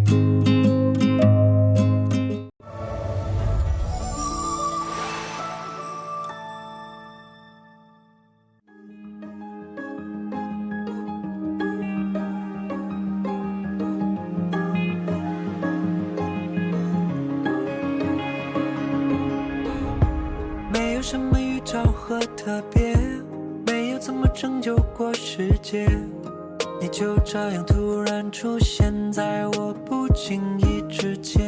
没有什么预兆和特别，没有怎么拯救过世界，你就这样突然出现在我不经意之间。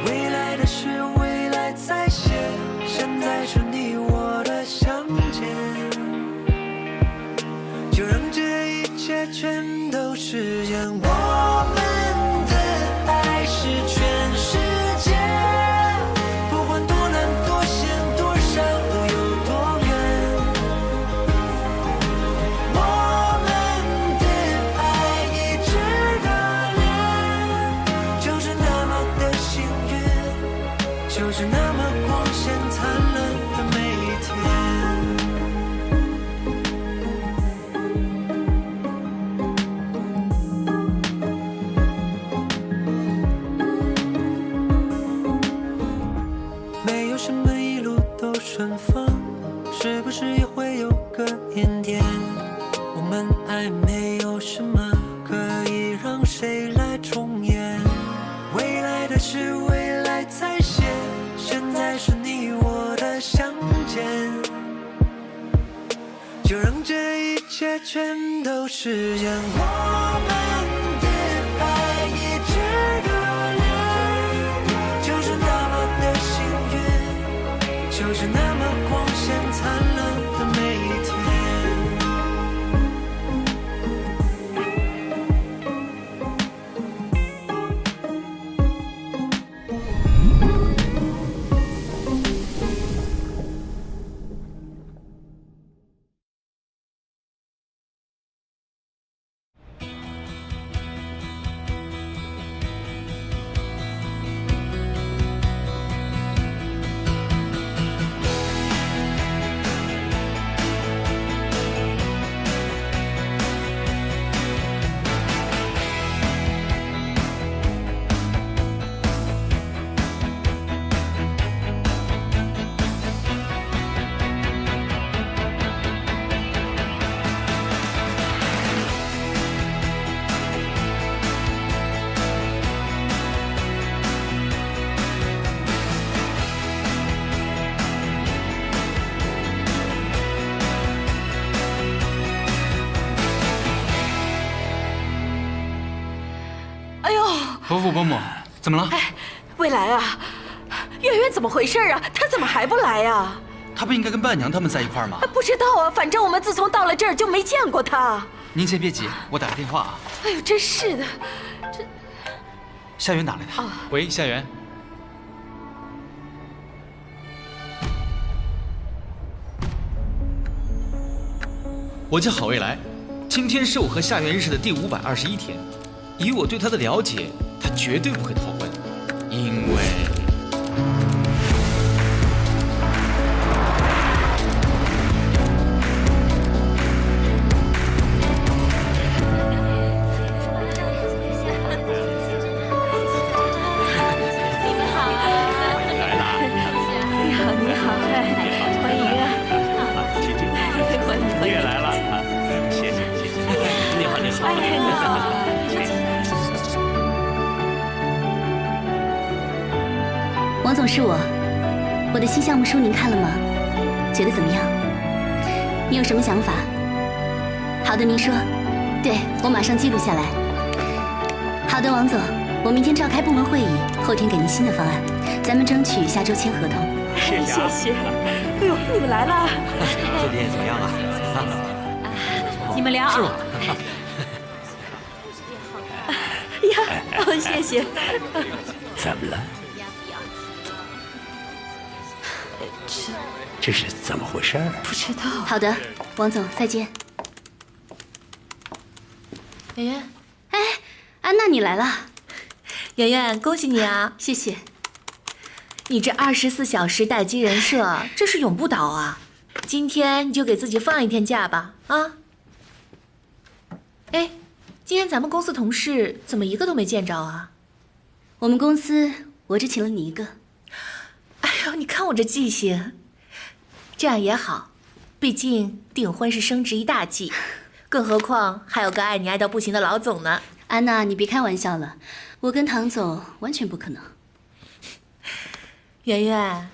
未来的事未来再写，现在是你我的相见，就让这一切全都实现。我们的爱是全世界，不管多难多险多伤路有多远，我们的爱一直热烈，就是那么的幸运，就是那么光鲜灿烂的每一天。没有什么一路都顺风，是不是也会有个阴天？我们爱没有什么可以让谁来重演。未来的事未来再写，现在是你我的相见，就让这一切全都实现。我们的爱一直热烈，就是那么的幸运，就是那么光鲜灿烂的每一天。伯母，怎么了？哎，未来啊，圆圆怎么回事啊？她怎么还不来呀？她不应该跟伴娘他们在一块儿吗？不知道啊，反正我们自从到了这儿就没见过她。您先别急，我打个电话啊。哎呦，真是的，这夏媛打来的。喂，夏媛。我叫郝未来，今天是我和夏媛认识的第521天。以我对她的了解，她绝对不会逃婚，因为王总是我的新项目书您看了吗？觉得怎么样？你有什么想法？好的，您说。对，我马上记录下来。好的，王总，我明天召开部门会议，后天给您新的方案，咱们争取下周签合同。谢谢。哎呦，你们来了。做店怎么样啊？你们聊啊。是吗？呀，谢谢。怎么了？这是怎么回事？不知道。好的，王总，再见。圆圆，哎，安娜，你来了。圆圆，恭喜你啊！谢谢。你这24小时待机人设，这是永不倒啊！今天你就给自己放一天假吧，啊！哎，今天咱们公司同事怎么一个都没见着啊？我们公司我只请了你一个。哎呦，你看我这记性，这样也好，毕竟订婚是升职一大忌，更何况还有个爱你爱到不行的老总呢。安娜，你别开玩笑了，我跟唐总完全不可能。圆圆，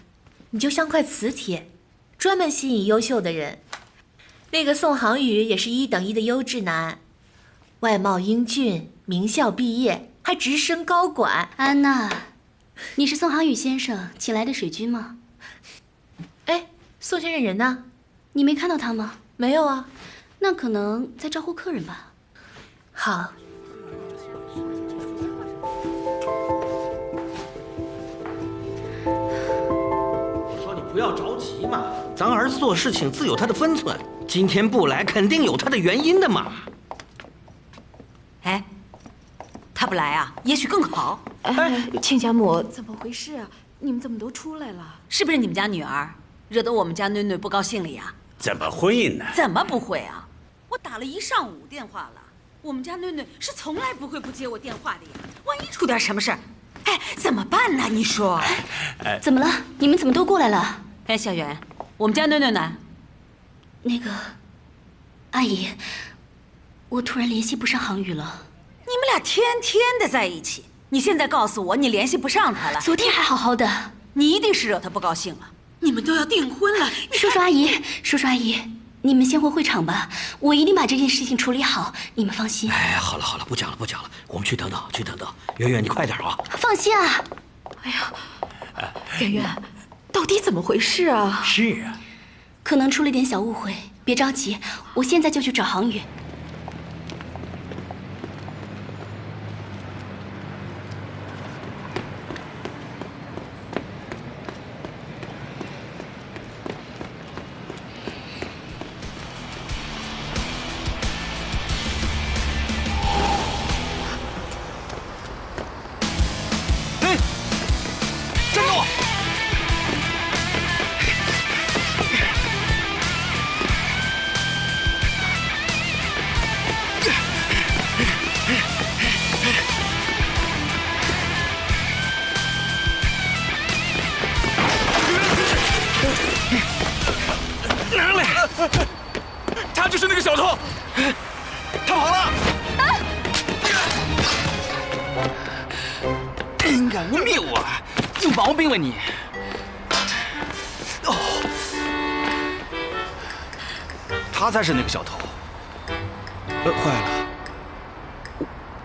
你就像块磁铁，专门吸引优秀的人。那个宋航宇也是1等1的优质男，外貌英俊，名校毕业，还直升高管。安娜，你是宋航宇先生请来的水军吗？哎，宋先生人呢？你没看到他吗？没有啊。那可能在招呼客人吧。好。我说你不要着急嘛，咱儿子做事情自有他的分寸，今天不来肯定有他的原因的嘛。哎，他不来啊，也许更好。亲家母，怎么回事啊？你们怎么都出来了？是不是你们家女儿惹得我们家囡囡不高兴了呀？怎么会呢？怎么不会啊？我打了一上午电话了，我们家囡囡是从来不会不接我电话的呀。万一出点什么事儿，哎，怎么办呢？你说？怎么了？你们怎么都过来了？哎，小袁，我们家囡囡呢？那个，阿姨，我突然联系不上航宇了。你们俩天天的在一起，你现在告诉我你联系不上他了？昨天还好好的。你一定是惹他不高兴了。你们都要订婚了，叔叔阿姨，叔叔阿姨，你们先回会场吧，我一定把这件事情处理好，你们放心。哎，好了好了，不讲了不讲了，我们去等等去等等。圆圆，你快点啊！放心啊。哎呀，圆圆，到底怎么回事啊？是啊，可能出了点小误会，别着急，我现在就去找航宇。他就是那个小偷，他跑了！真敢污蔑我，有毛病吧你！哦，他才是那个小偷。坏了，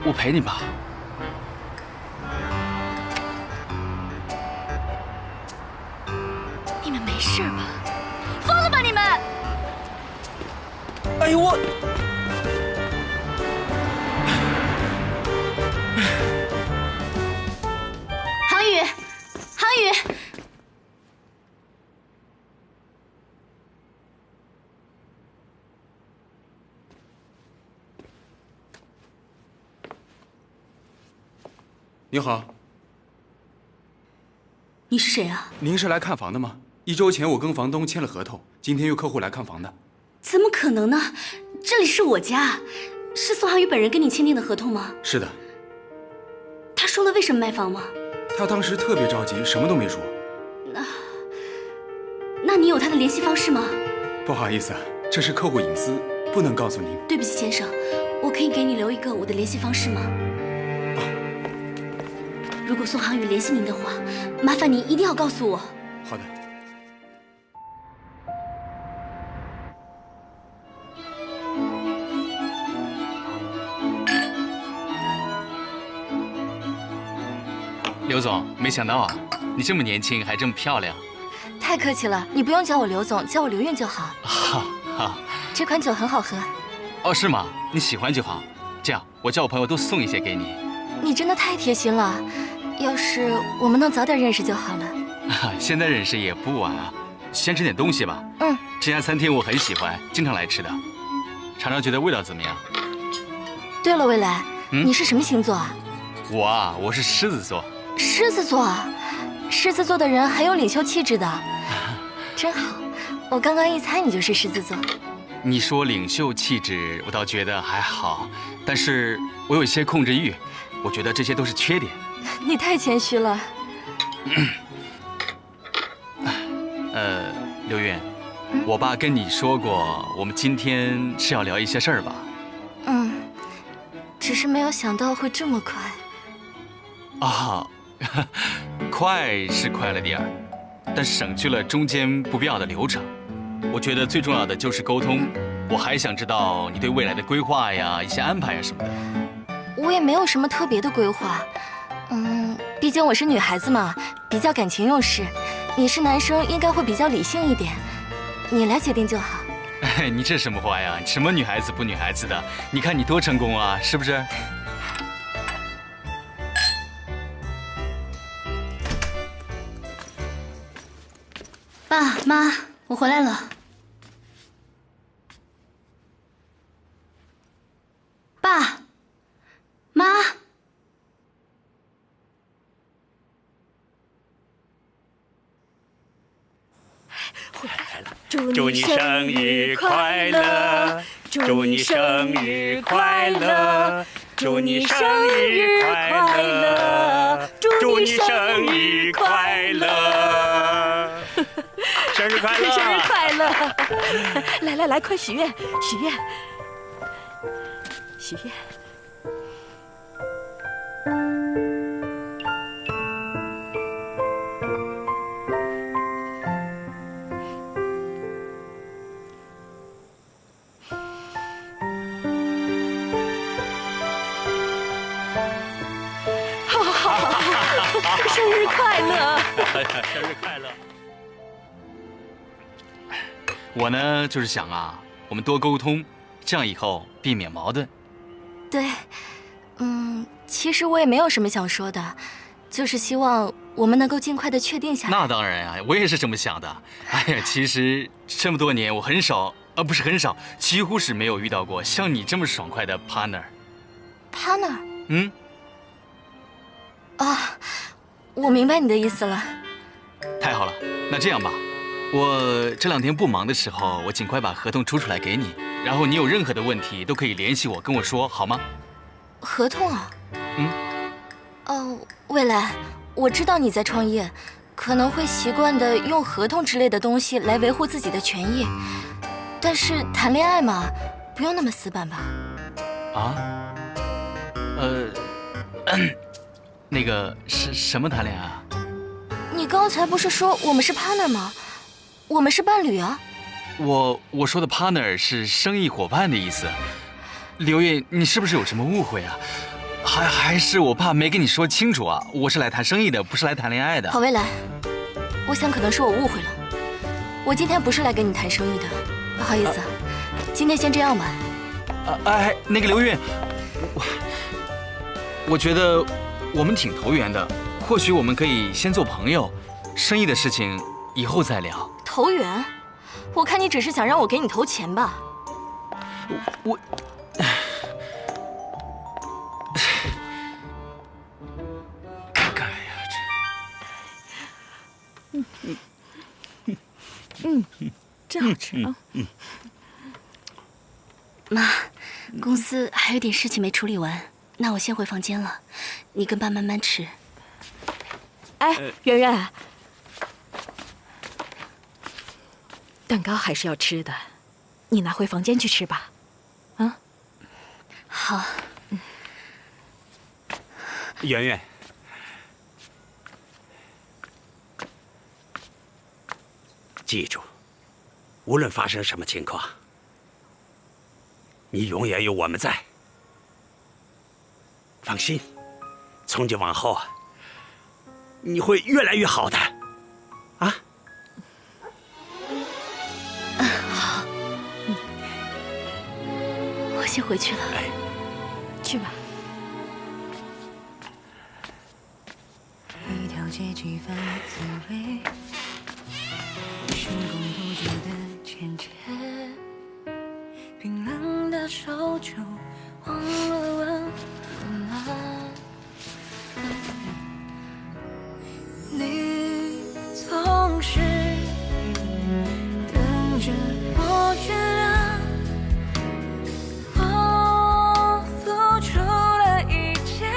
我陪你吧。你们没事吧？疯了吧你们！哎呦我！航宇，航宇，你好，你是谁啊？您是来看房的吗？1周前我跟房东签了合同，今天有客户来看房的。怎么可能呢？这里是我家，是宋航宇本人跟你签订的合同吗？是的，他说了为什么卖房吗？他当时特别着急，什么都没说。那你有他的联系方式吗？不好意思，这是客户隐私，不能告诉您。对不起，先生，我可以给你留一个我的联系方式吗？如果宋航宇联系您的话，麻烦您一定要告诉我。好的。刘总，没想到啊，你这么年轻还这么漂亮。太客气了，你不用叫我刘总，叫我刘韵就好。好，好。这款酒很好喝。哦，是吗？你喜欢就好。这样，我叫我朋友多送一些给你。你真的太贴心了。要是我们能早点认识就好了。现在认识也不晚啊。先吃点东西吧。嗯。这家餐厅我很喜欢，经常来吃的。尝尝觉得味道怎么样？对了，未来，你是什么星座啊？我啊，我是狮子座。狮子座，狮子座的人很有领袖气质的，真好。我刚刚一猜你就是狮子座。你说领袖气质，我倒觉得还好，但是我有一些控制欲。我觉得这些都是缺点。你太谦虚了。刘云，我爸跟你说过，我们今天是要聊一些事儿吧？只是没有想到会这么快。啊，快是快了点儿，但省去了中间不必要的流程。我觉得最重要的就是沟通。我还想知道你对未来的规划呀、一些安排呀什么的。我也没有什么特别的规划。毕竟我是女孩子嘛，比较感情用事。你是男生，应该会比较理性一点。你来决定就好。你这什么话呀？什么女孩子不女孩子的？你看你多成功啊，是不是？爸妈，我回来了。爸妈，祝你生日快乐！祝你生日快乐！祝你生日快乐！祝你生日快乐！生日快乐！生日快乐！来，快许愿，许愿，许愿。生日快乐！生日快乐！我呢，就是想啊，我们多沟通，这样以后避免矛盾。对，其实我也没有什么想说的，就是希望我们能够尽快的确定下来。那当然啊，我也是这么想的。哎呀，其实这么多年，我很少，不是很少，几乎是没有遇到过像你这么爽快的 partner。partner？啊，我明白你的意思了。太好了，那这样吧，我这2天不忙的时候，我尽快把合同出来给你，然后你有任何的问题都可以联系我，跟我说，好吗？合同啊？未来，我知道你在创业，可能会习惯的用合同之类的东西来维护自己的权益，但是谈恋爱嘛，不用那么死板吧？啊？那个是什么谈恋爱啊？你刚才不是说我们是 partner 吗？我们是伴侣啊。我说的 partner 是生意伙伴的意思。刘烨，你是不是有什么误会啊？还是我爸没跟你说清楚啊？我是来谈生意的，不是来谈恋爱的。郝未来，我想可能是我误会了。我今天不是来跟你谈生意的，不好意思，今天先这样吧。那个刘烨，我觉得我们挺投缘的，或许我们可以先做朋友，生意的事情以后再聊。投缘？我看你只是想让我给你投钱吧。我该呀，真好吃啊！妈，公司还有点事情没处理完，那我先回房间了，你跟爸慢慢吃。哎，圆圆，蛋糕还是要吃的，你拿回房间去吃吧。啊？好。圆圆，记住，无论发生什么情况，你永远有我们在。放心，从今往后啊，你会越来越好的，啊？好。我先回去了。哎，去吧。一条街激发滋味，时光不住的牵切，冰冷的手就忘了温暖。你总是等着我原谅，我付出了一切，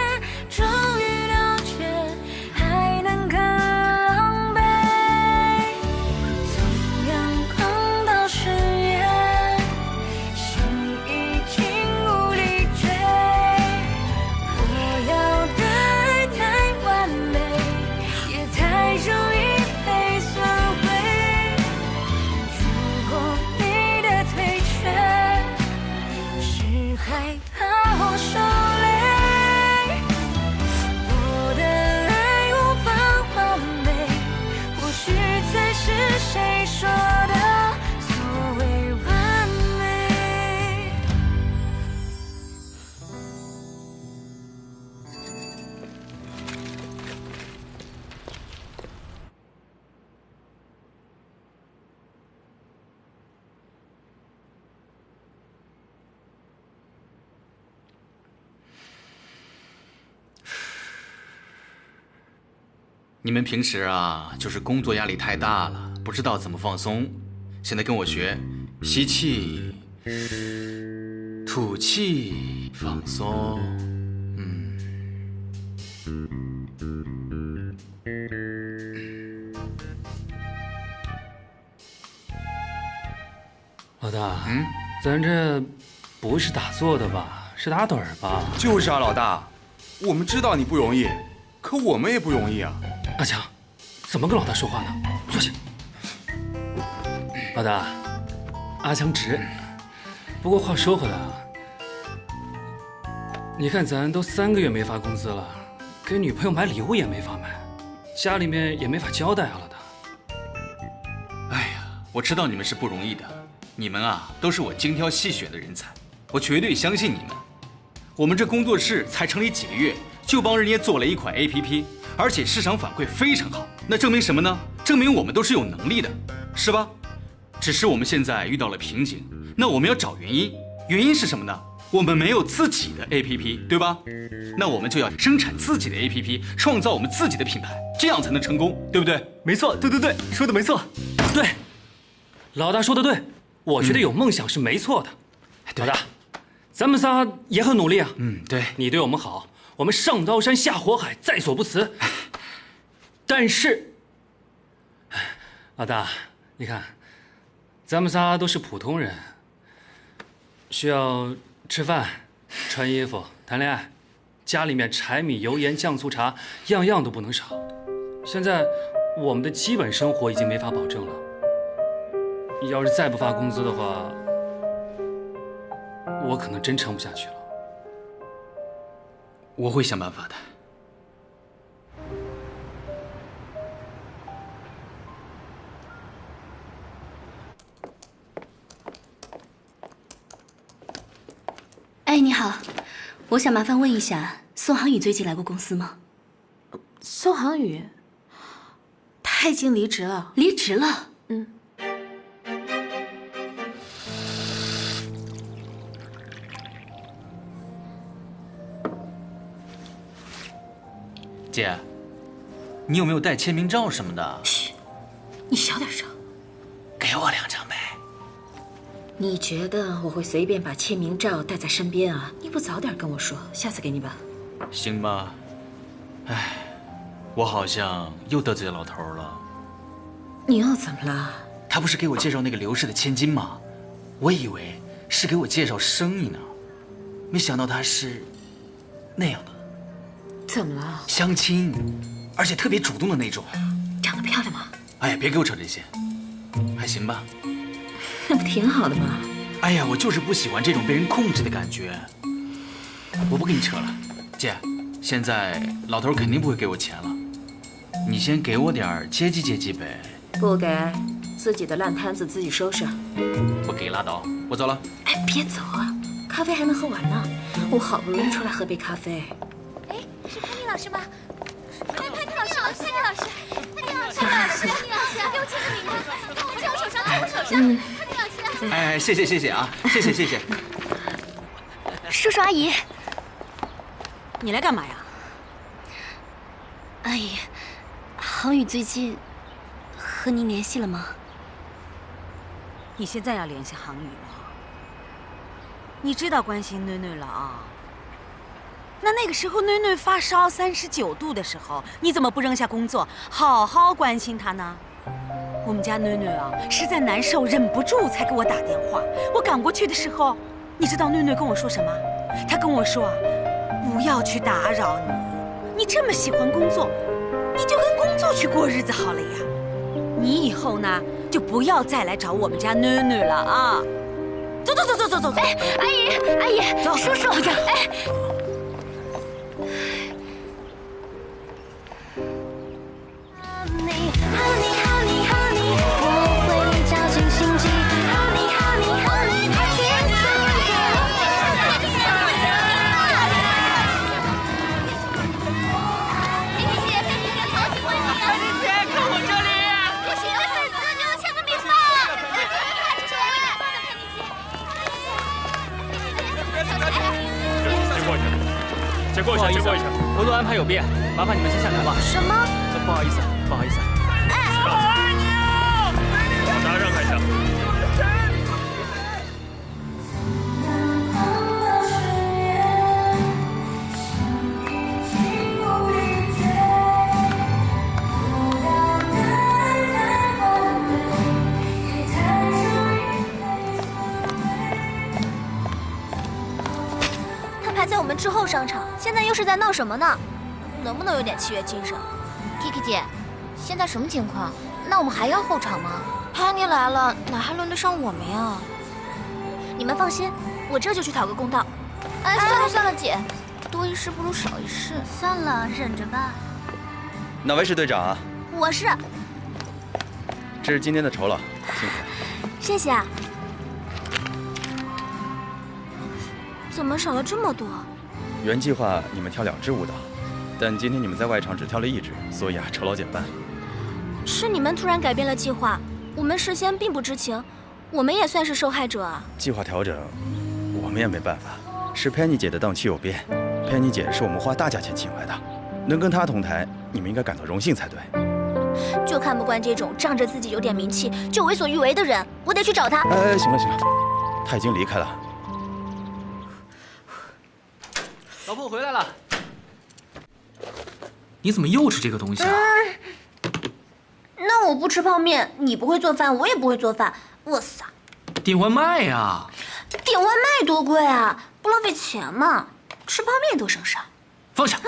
你们平时啊，就是工作压力太大了，不知道怎么放松。现在跟我学，吸气，吐气，放松。老大，咱这不是打坐的吧？是打盹儿吧？就是啊，老大，我们知道你不容易，可我们也不容易啊。阿强，怎么跟老大说话呢？坐下。老大，阿强直。不过话说回来啊，你看咱都3个月没发工资了，给女朋友买礼物也没法买，家里面也没法交代啊，老大。哎呀，我知道你们是不容易的，你们啊都是我精挑细选的人才，我绝对相信你们。我们这工作室才成立几个月，就帮人家做了一款 APP， 而且市场反馈非常好，那证明什么呢？证明我们都是有能力的，是吧？只是我们现在遇到了瓶颈，那我们要找原因，原因是什么呢？我们没有自己的 APP， 对吧？那我们就要生产自己的 APP， 创造我们自己的品牌，这样才能成功，对不对？没错，对，说的没错，对，老大说的对，我觉得有梦想是没错的。老大，咱们仨也很努力啊。对，你对我们好，我们上刀山下火海，在所不辞。但是，老大，你看，咱们仨都是普通人，需要吃饭、穿衣服、谈恋爱，家里面柴米油盐酱醋茶样样都不能少。现在我们的基本生活已经没法保证了，要是再不发工资的话，我可能真撑不下去了。我会想办法的。哎，你好，我想麻烦问一下，宋航宇最近来过公司吗？宋航宇，他已经离职了。离职了？姐，你有没有带签名照什么的？嘘，你小点声。给我2张呗。你觉得我会随便把签名照带在身边啊？你不早点跟我说，下次给你吧。行吧。哎，我好像又得罪老头了。你又怎么了？他不是给我介绍那个刘氏的千金吗？我以为是给我介绍生意呢，没想到他是那样的。怎么了？相亲，而且特别主动的那种。长得漂亮吗？哎呀，别给我扯这些，还行吧。那不挺好的吗？哎呀，我就是不喜欢这种被人控制的感觉。我不跟你扯了，姐，现在老头肯定不会给我钱了，你先给我点接济接济呗。不给，自己的烂摊子自己收拾。不给拉倒，我走了。哎，别走啊，咖啡还能喝完呢。我好不容易出来喝杯咖啡。哎，是潘妮老师吗？哎，潘妮老师，潘妮老师，潘妮老师，潘妮老师，给我签个名吧，在我手上，在我手上。哎，谢谢啊，谢谢。叔叔阿姨，你来干嘛呀？阿姨，航宇最近和您联系了吗？你现在要联系航宇了？你知道关心囡囡了啊？那个时候囡囡发烧39度的时候，你怎么不扔下工作，好好关心她呢？我们家囡囡啊，实在难受，忍不住才给我打电话。我赶过去的时候，你知道囡囡跟我说什么？她跟我说，不要去打扰你，你这么喜欢工作，你就跟工作去过日子好了呀。你以后呢，就不要再来找我们家囡囡了啊！走。哎，阿姨，走，叔叔，哎。先过一下，先过一下。活动安排有变，麻烦你们先下台吧。什么？不好意思，不好意思。我爱你啊！老大让开一下。在我们之后上场，现在又是在闹什么呢？能不能有点契约精神 ？Kiki 姐，现在什么情况？那我们还要后场吗？潘妮来了，哪还轮得上我们呀？你们放心，我这就去讨个公道。哎，算了算了，姐，多一事不如少一事。算了，忍着吧。哪位是队长啊？我是。这是今天的酬劳，辛苦了。谢谢啊。怎么少了这么多？原计划你们跳2支舞蹈，但今天你们在外场只跳了1支，所以酬劳减半。是你们突然改变了计划，我们事先并不知情，我们也算是受害者啊。计划调整，我们也没办法。是 Penny 姐的档期有变，Penny 姐是我们花大价钱请来的，能跟她同台，你们应该感到荣幸才对。就看不惯这种仗着自己有点名气就为所欲为的人，我得去找他。哎，行了行了，他已经离开了。老婆，我回来了。你怎么又吃这个东西啊？那我不吃泡面，你不会做饭，我也不会做饭，饿死啊！点外卖呀！点外卖多贵啊，不浪费钱吗？吃泡面多省事。放下。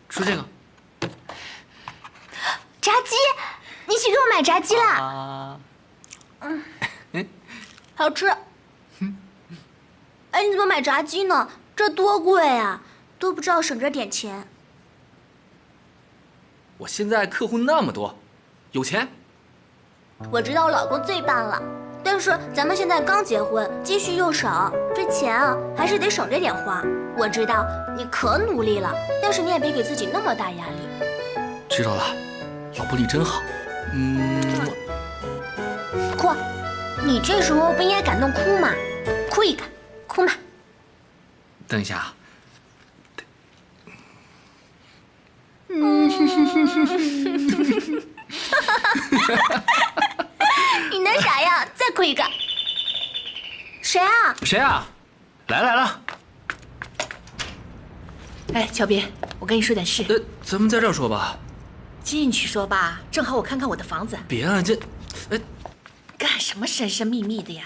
吃这个。炸鸡，你一起给我买炸鸡啦！啊。好吃。哎，你怎么买炸鸡呢？这多贵啊，都不知道省着点钱。我现在客户那么多，有钱。我知道我老公最棒了，但是咱们现在刚结婚，积蓄又少，这钱啊还是得省着点花。我知道你可努力了，但是你也别给自己那么大压力。知道了，老婆你真好。哭，你这时候不应该感动哭吗？哭一个。哭嘛！等一下。你那啥呀？再哭一个。谁啊？谁啊？来了。哎，乔斌，我跟你说点事。咱们在这儿说吧。进去说吧，正好我看看我的房子。别啊，这，干什么神神秘秘的呀？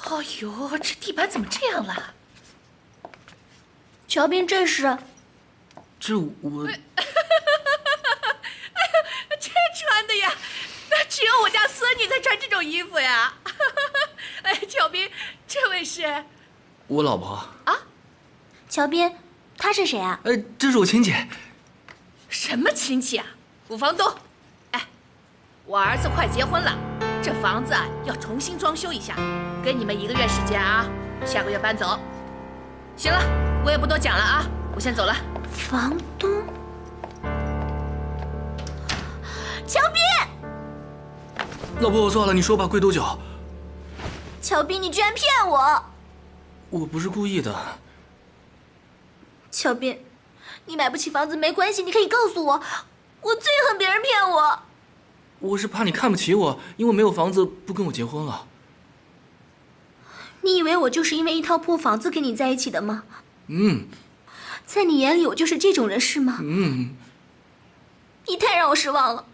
哎呦，这地板怎么这样了？乔斌，这是？这我……哎呀，这穿的呀，那只有我家孙女才穿这种衣服呀。哎，乔斌，这位是？我老婆。啊？乔斌，她是谁啊？这是我亲戚。什么亲戚啊？我房东。哎，我儿子快结婚了。这房子啊要重新装修一下，给你们1个月时间啊，下个月搬走。行了，我也不多讲了啊，我先走了。房东，乔斌，老婆，我错了，你说吧，贵多久？乔斌，你居然骗我！我不是故意的。乔斌，你买不起房子没关系，你可以告诉我，我最恨别人骗我。我是怕你看不起我，因为没有房子不跟我结婚了。你以为我就是因为一套破房子跟你在一起的吗？在你眼里我就是这种人是吗？你太让我失望了。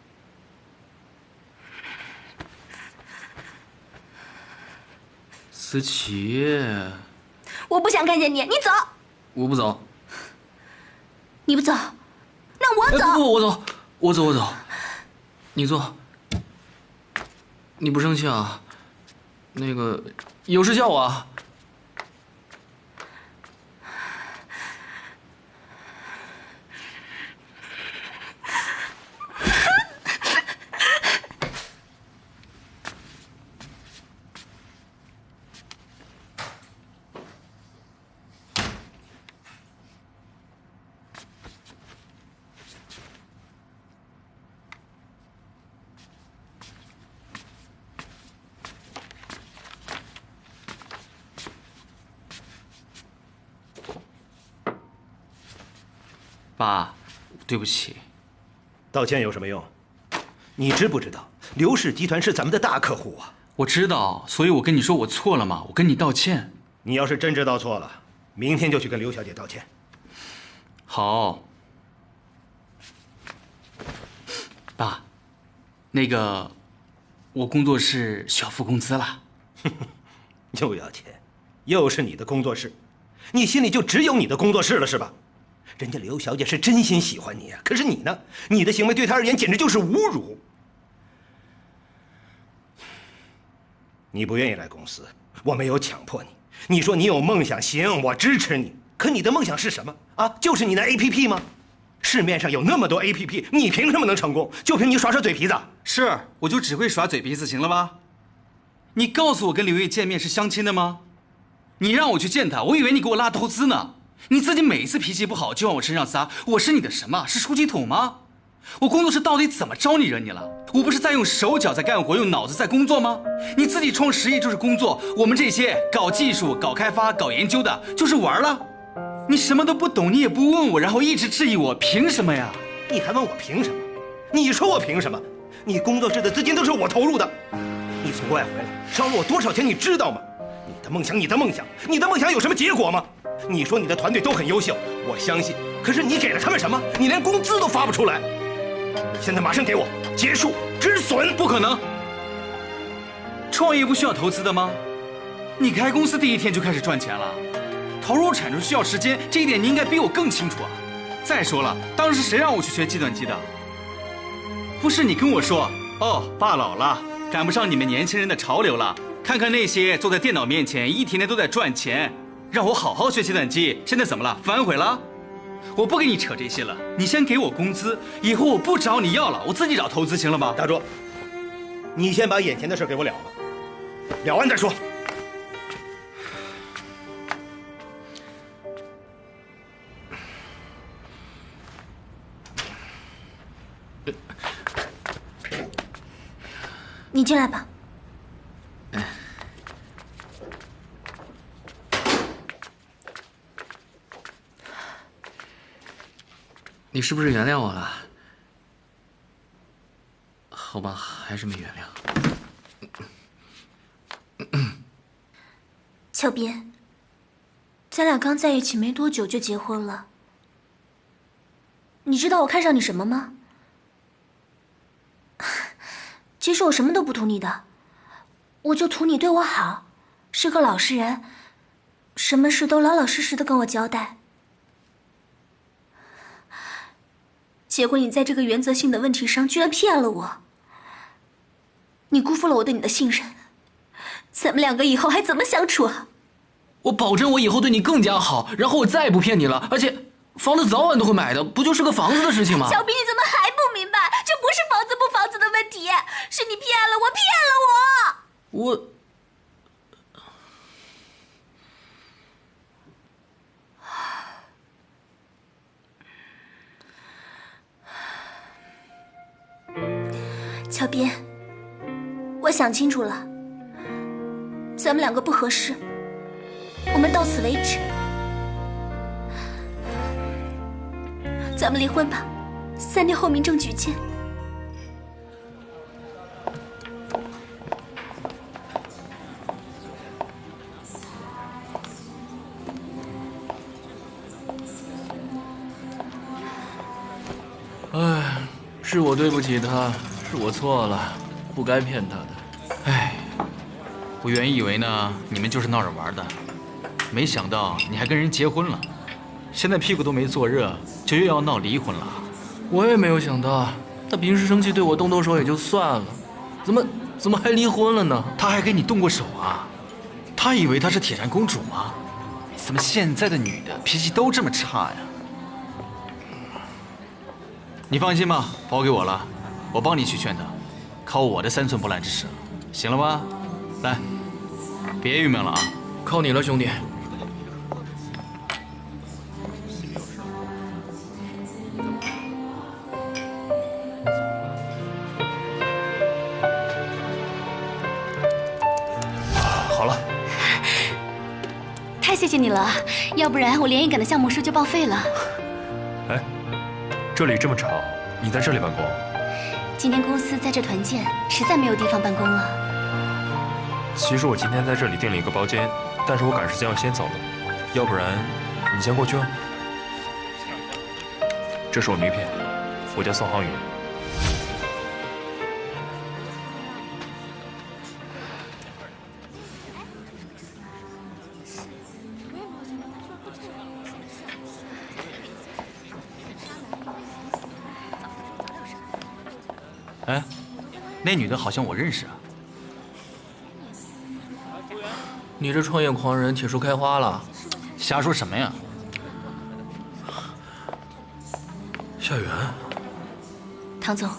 思琪，我不想看见你，你走。我不走。你不走，那我走。不，我走。你坐。你不生气啊？那个，有事叫我啊。爸，对不起。道歉有什么用？你知不知道刘氏集团是咱们的大客户啊？我知道，所以我跟你说我错了嘛，我跟你道歉。你要是真知道错了，明天就去跟刘小姐道歉。好。爸，那个，我工作室需要付工资了。又要钱，又是你的工作室，你心里就只有你的工作室了是吧？人家刘小姐是真心喜欢你啊，可是你呢？你的行为对她而言简直就是侮辱。你不愿意来公司，我没有强迫你。你说你有梦想，行，我支持你。可你的梦想是什么啊？就是你的 APP 吗？市面上有那么多 APP， 你凭什么能成功？就凭你耍嘴皮子？是，我就只会耍嘴皮子，行了吧？你告诉我跟刘烨见面是相亲的吗？你让我去见他，我以为你给我拉投资呢。你自己每一次脾气不好就往我身上撒，我是你的什么？是出气筒吗？我工作室到底怎么招你惹你了？我不是在用手脚在干活，用脑子在工作吗？你自己创实业就是工作，我们这些搞技术、搞开发、搞研究的就是玩了。你什么都不懂，你也不问我，然后一直质疑我，凭什么呀？你还问我凭什么？你说我凭什么？你工作室的资金都是我投入的，你从国外回来烧了我多少钱，你知道吗？你的梦想，你的梦想，你的梦想有什么结果吗？你说你的团队都很优秀，我相信，可是你给了他们什么？你连工资都发不出来。现在马上给我结束止损！不可能！创业不需要投资的吗？你开公司第一天就开始赚钱了，投入产出需要时间，这一点你应该比我更清楚啊。再说了，当时谁让我去学计算机的？不是你跟我说，哦，爸老了，赶不上你们年轻人的潮流了。看看那些坐在电脑面前一天天都在赚钱，让我好好学计算机，现在怎么了？反悔了？我不跟你扯这些了，你先给我工资，以后我不找你要了，我自己找投资，行了吗？大柱，你先把眼前的事给我了了，了完再说。你进来吧。你是不是原谅我了？好吧，还是没原谅。乔斌，咱俩刚在一起没多久就结婚了。你知道我看上你什么吗？其实我什么都不图你的，我就图你对我好，是个老实人，什么事都老老实实的跟我交代。结果你在这个原则性的问题上居然骗了我，你辜负了我对你的信任，咱们两个以后还怎么相处啊？我保证我以后对你更加好，然后我再也不骗你了，而且房子早晚都会买的，不就是个房子的事情吗？小斌，你怎么还不明白？这不是房子不房子的问题，是你骗了我，骗了我！我。乔斌，我想清楚了，咱们两个不合适，我们到此为止，咱们离婚吧，3天后民政局见。唉，是我对不起他。是我错了，不该骗他的。哎，我原以为呢，你们就是闹着玩的，没想到你还跟人结婚了，现在屁股都没坐热，就又要闹离婚了。我也没有想到，他平时生气对我动手也就算了，怎么还离婚了呢？他还跟你动过手啊？他以为他是铁扇公主吗？怎么现在的女的脾气都这么差呀？你放心吧，包给我了。我帮你去劝他，靠我的3寸不烂之舌，行了吧？来，别郁闷了啊！靠你了，兄弟。好了。太谢谢你了，要不然我连一杆的项目书就报废了。哎，这里这么吵，你在这里办公？今天公司在这团建，实在没有地方办公了。其实我今天在这里订了一个包间，但是我赶时间要先走了，要不然你先过去啊。这是我名片，我叫宋浩宇。哎，那女的好像我认识啊。你这创业狂人铁树开花了，瞎说什么呀？夏元，唐总，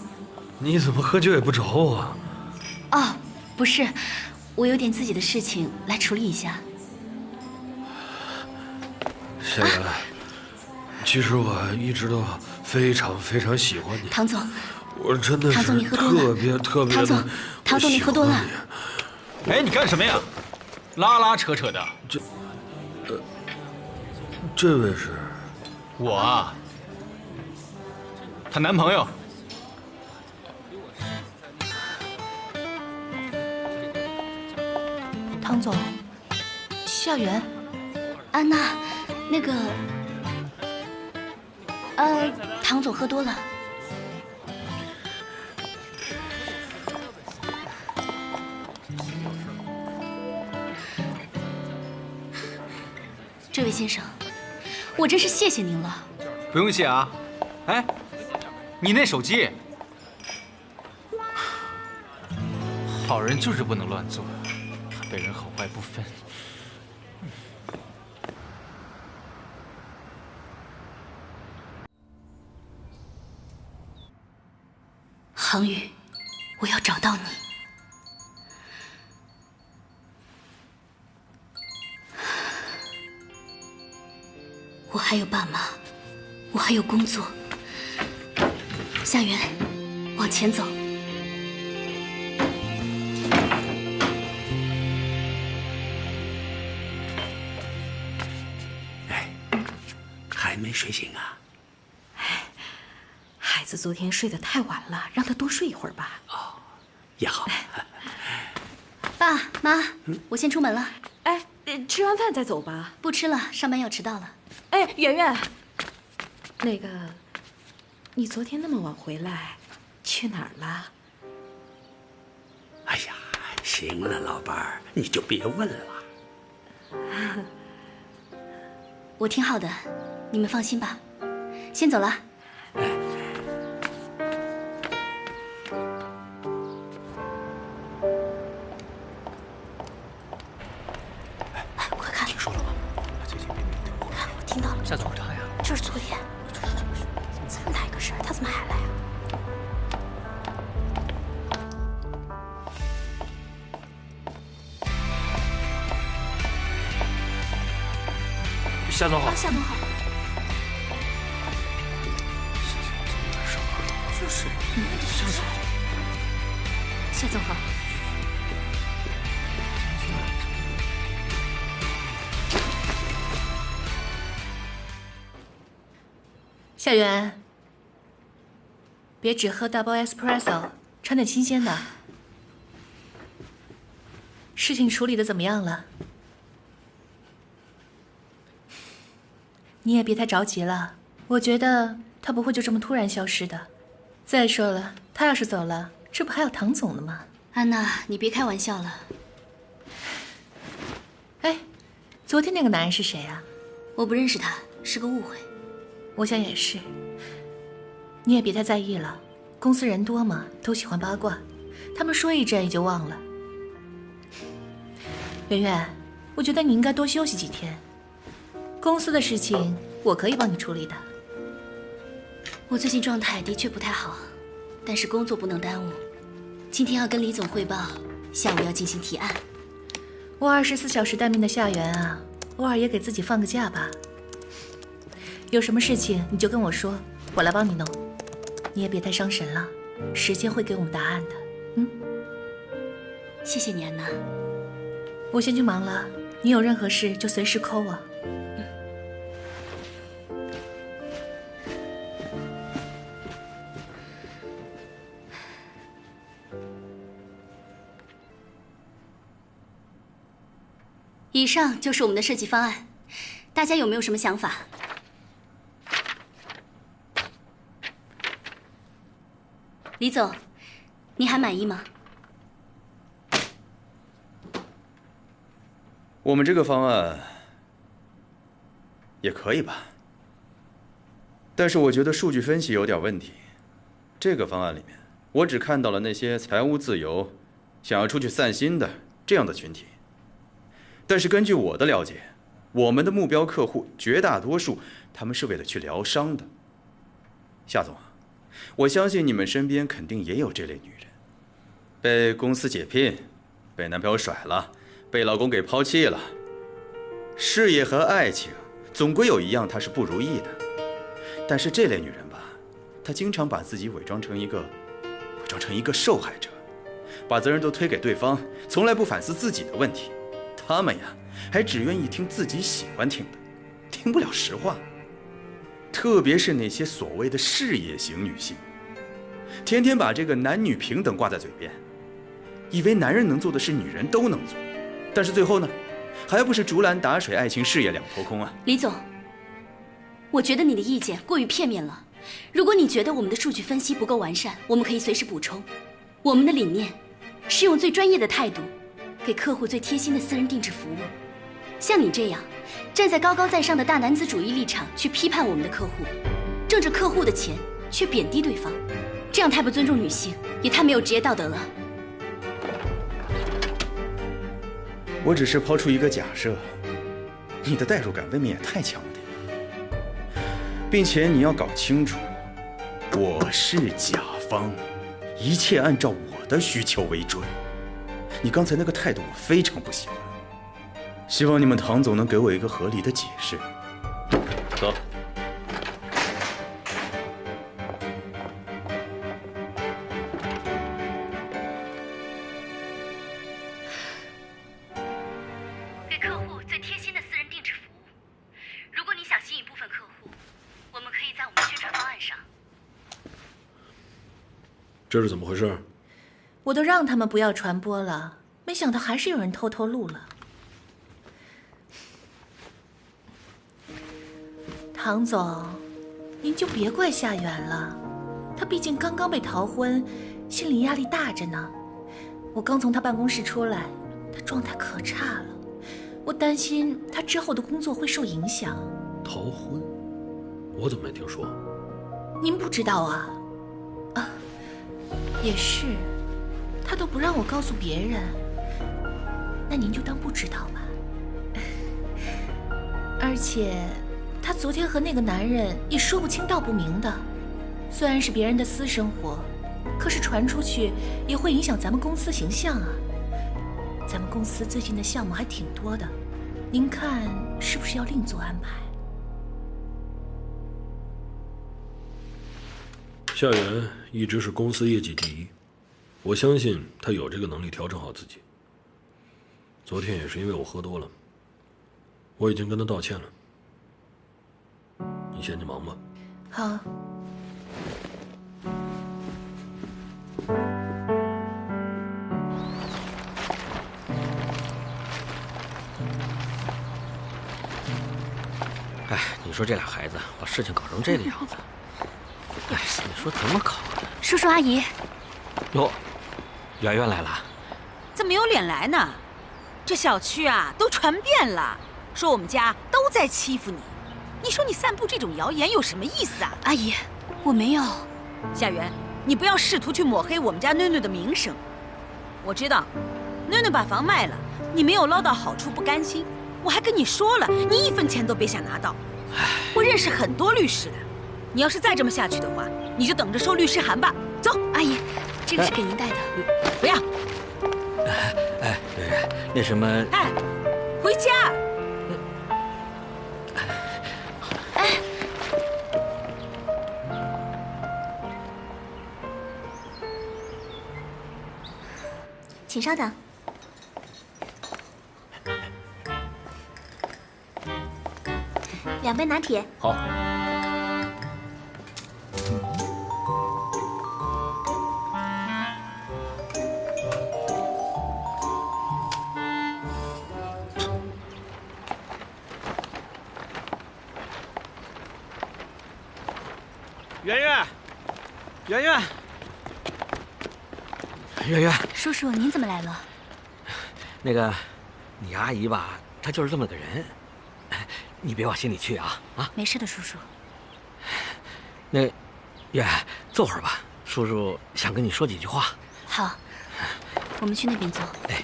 你怎么喝酒也不找我啊？哦，不是，我有点自己的事情来处理一下。夏元，其实我一直都非常喜欢你。唐总，我真的是唐总你喝多了。特别的。唐总你喝多了。哎，你干什么呀？拉拉扯扯的。这位是？我啊，她男朋友。唐总，夏元，安娜，那个，唐总喝多了。这位先生，我真是谢谢您了。不用谢啊。哎，你那手机，好人就是不能乱做，怕被人好坏不分。航宇，我要找到你。我还有爸妈，我还有工作。夏元，往前走。哎，还没睡醒啊？孩子昨天睡得太晚了，让他多睡一会儿吧。哦，也好。爸妈，我先出门了。哎，吃完饭再走吧。不吃了，上班要迟到了。哎，圆圆，那个，你昨天那么晚回来，去哪儿了？哎呀，行了，老伴儿，你就别问了。我挺好的，你们放心吧。先走了。快看，听说了吗？最近被我听到了。夏总是他呀？就是昨天。这么大一个事儿，他怎么还来啊？夏总好。夏总好。就是夏总好。夏元，别只喝 double espresso， 穿点新鲜的。事情处理的怎么样了？你也别太着急了，我觉得他不会就这么突然消失的。再说了，他要是走了，这不还有唐总呢吗？安娜，你别开玩笑了。哎，昨天那个男人是谁啊？我不认识他，是个误会。我想也是。你也别太在意了，公司人多嘛，都喜欢八卦，他们说一阵也就忘了。圆圆，我觉得你应该多休息几天。公司的事情我可以帮你处理的。我最近状态的确不太好，但是工作不能耽误。今天要跟李总汇报，下午要进行提案。我24小时待命的夏元啊，偶尔也给自己放个假吧。有什么事情你就跟我说，我来帮你弄。你也别太伤神了，时间会给我们答案的。嗯，谢谢你，安娜。我先去忙了，你有任何事就随时 call 我。以上就是我们的设计方案，大家有没有什么想法？李总，你还满意吗？我们这个方案也可以吧，但是我觉得数据分析有点问题。这个方案里面，我只看到了那些财务自由、想要出去散心的这样的群体。但是根据我的了解，我们的目标客户绝大多数他们是为了去疗伤的。夏总，我相信你们身边肯定也有这类女人，被公司解聘，被男朋友甩了，被老公给抛弃了。事业和爱情总归有一样它是不如意的，但是这类女人吧，她经常把自己伪装成一个受害者，把责任都推给对方，从来不反思自己的问题。她们呀，还只愿意听自己喜欢听的，听不了实话。特别是那些所谓的事业型女性，天天把这个男女平等挂在嘴边，以为男人能做的事女人都能做，但是最后呢，还不是竹篮打水，爱情事业两头空啊。李总，我觉得你的意见过于片面了。如果你觉得我们的数据分析不够完善，我们可以随时补充。我们的理念是用最专业的态度，给客户最贴心的私人定制服务。像你这样站在高高在上的大男子主义立场去批判我们的客户，挣着客户的钱却贬低对方，这样太不尊重女性，也太没有职业道德了。我只是抛出一个假设，你的代入感未免也太强了点，并且你要搞清楚，我是甲方，一切按照我的需求为准。你刚才那个态度我非常不喜欢，希望你们唐总能给我一个合理的解释。走。给客户最贴心的私人定制服务。如果你想吸引部分客户，我们可以在我们的宣传方案上。这是怎么回事？我都让他们不要传播了，没想到还是有人偷偷录了。唐总，您就别怪夏媛了，她毕竟刚刚被逃婚，心理压力大着呢。我刚从她办公室出来，她状态可差了，我担心她之后的工作会受影响。逃婚？我怎么没听说？您不知道啊？啊，也是，她都不让我告诉别人，那您就当不知道吧。而且她昨天和那个男人也说不清道不明的，虽然是别人的私生活，可是传出去也会影响咱们公司形象啊。咱们公司最近的项目还挺多的，您看是不是要另做安排？夏媛一直是公司业绩第一，我相信她有这个能力调整好自己。昨天也是因为我喝多了，我已经跟她道歉了。你先去忙吧。好。哎，你说这俩孩子把事情搞成这个样子，哎，你说怎么搞的？叔叔阿姨，哟，圆圆来了，怎么有脸来呢？这小区啊都传遍了，说我们家都在欺负你。你说你散布这种谣言有什么意思啊？阿姨，我没有。夏媛，你不要试图去抹黑我们家囡囡的名声。我知道，囡囡把房卖了，你没有捞到好处不甘心。我还跟你说了，你1分钱都别想拿到。我认识很多律师的，你要是再这么下去的话，你就等着收律师函吧。走，阿姨，这个是给您带的。不要。哎，圆圆，那什么……哎，回家。哎，请稍等。2杯拿铁。好。圆圆，圆圆，圆圆，叔叔，您怎么来了？那个，你阿姨吧，她就是这么个人，你别往心里去啊啊！没事的，叔叔。那，圆，坐会儿吧，叔叔想跟你说几句话。好，我们去那边坐。哎，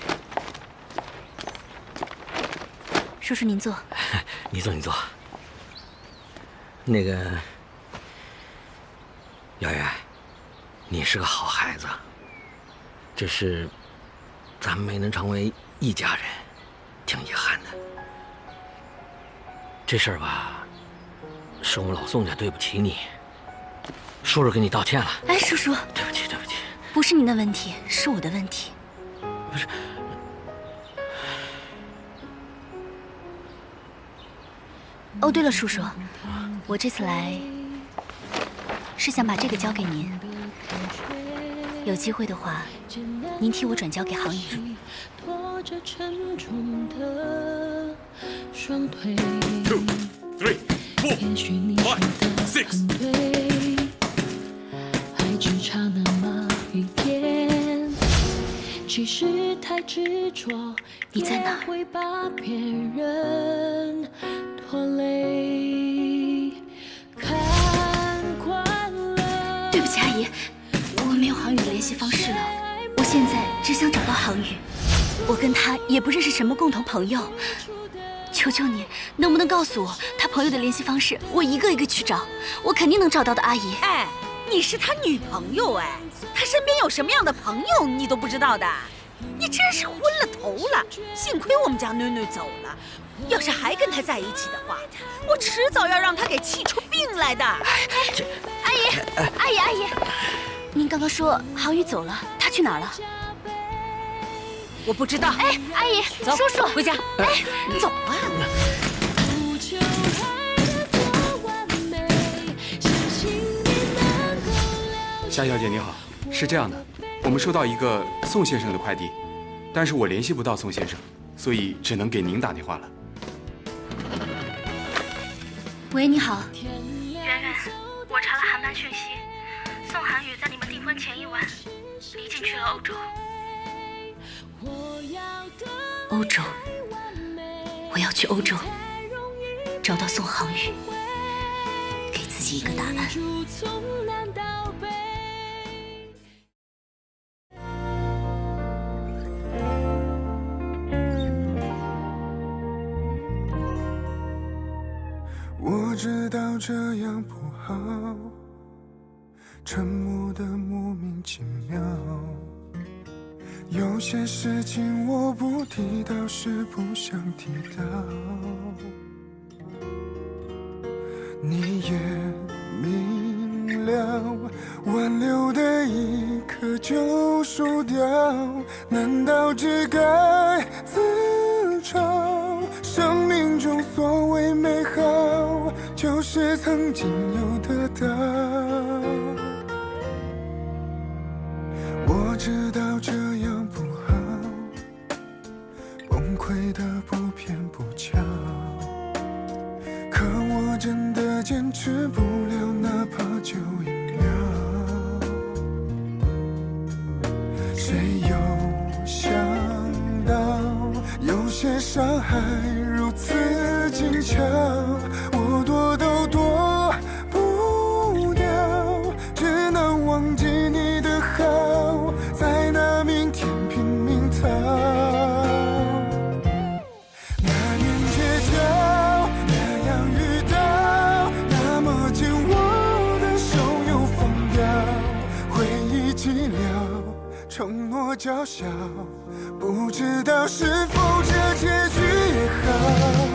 叔叔您坐。你坐，你坐。那个，圆圆，你是个好孩子，只是咱们没能成为一家人，挺遗憾的。这事儿吧，是我们老宋家对不起你，叔叔给你道歉了。哎，叔叔，对不起，对不起，不是您的问题，是我的问题。不是。哦，对了，叔叔，我这次来是想把这个交给您，有机会的话，您替我转交给杭宇。拖着沉重的双腿 2, 3, 4, 也许你说的很对，还只差那么一点，其实太执着你在哪？会把别人拖累。看惯了，对不起，阿姨，我没有杭宇的联系方式了。我现在只想找到杭宇，我跟他也不认识什么共同朋友。求求你，能不能告诉我他朋友的联系方式？我一个一个去找，我肯定能找到的，阿姨。哎，你是他女朋友哎，他身边有什么样的朋友你都不知道的，你真是昏了头了。幸亏我们家囡囡走了，要是还跟他在一起的话，我迟早要让他给气出病来的。阿姨，阿姨，您刚刚说杭宇走了，他去哪儿了？我不知道。哎，阿姨，走，叔叔，回家。哎，走啊！夏小姐你好，是这样的，我们收到一个宋先生的快递，但是我联系不到宋先生，所以只能给您打电话了。喂，你好。圆圆，我查了航班讯息，宋涵宇在你们订婚前一晚已经去了欧洲。欧洲，我要去欧洲，找到宋航宇，给自己一个答案。我知道这样不好，沉默的莫名其妙。有些事情我不提到是不想提到，你也明了，挽留的一刻就输掉，难道只该自嘲？生命中所谓美好，就是曾经有得到。我知道这样不好，崩溃的不偏不巧，可我真的坚持不了，哪怕就一秒。谁有想到，有些伤害如此精巧，我躲都躲不掉，只能忘记你的好，在那明天拼命逃。那年街角那样遇到，那么近我的手又放掉，回忆寂寥，承诺叫嚣，不知道是否这结局也好。